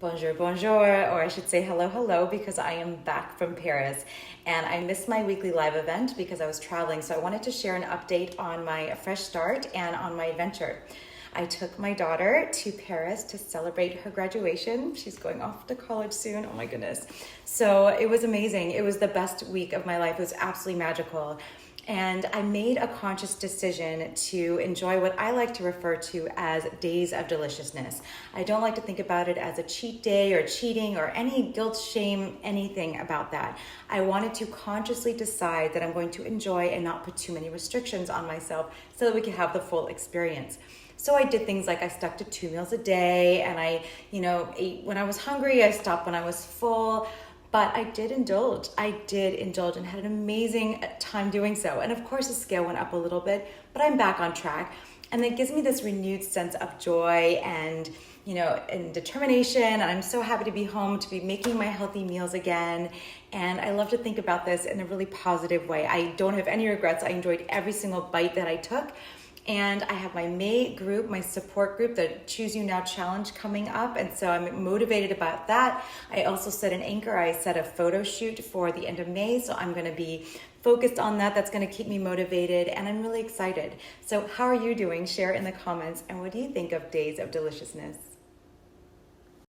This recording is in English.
Bonjour, bonjour, or I should say hello, hello, because I am back from Paris and I missed my weekly live event because I was traveling. So I wanted to share an update on my fresh start and on my adventure. I took my daughter to Paris to celebrate her graduation. She's going off to college soon. Oh my goodness. So it was amazing. It was the best week of my life. It was absolutely magical. And I made a conscious decision to enjoy what I like to refer to as days of deliciousness. I don't like to think about it as a cheat day or cheating or any guilt, shame, anything about that. I wanted to consciously decide that I'm going to enjoy and not put too many restrictions on myself so that we can have the full experience. So I did things like I stuck to 2 meals a day and I, ate when I was hungry, I stopped when I was full. But I did indulge. And had an amazing time doing so. And of course, the scale went up a little bit, but I'm back on track. And that gives me this renewed sense of joy and, and determination. And I'm so happy to be home, to be making my healthy meals again. And I love to think about this in a really positive way. I don't have any regrets. I enjoyed every single bite that I took. And I have my May group, my support group, the Choose You Now Challenge coming up. And so I'm motivated about that. I also set an anchor. I set a photo shoot for the end of May. So I'm going to be focused on that. That's going to keep me motivated. And I'm really excited. So how are you doing? Share in the comments. And what do you think of Days of Deliciousness?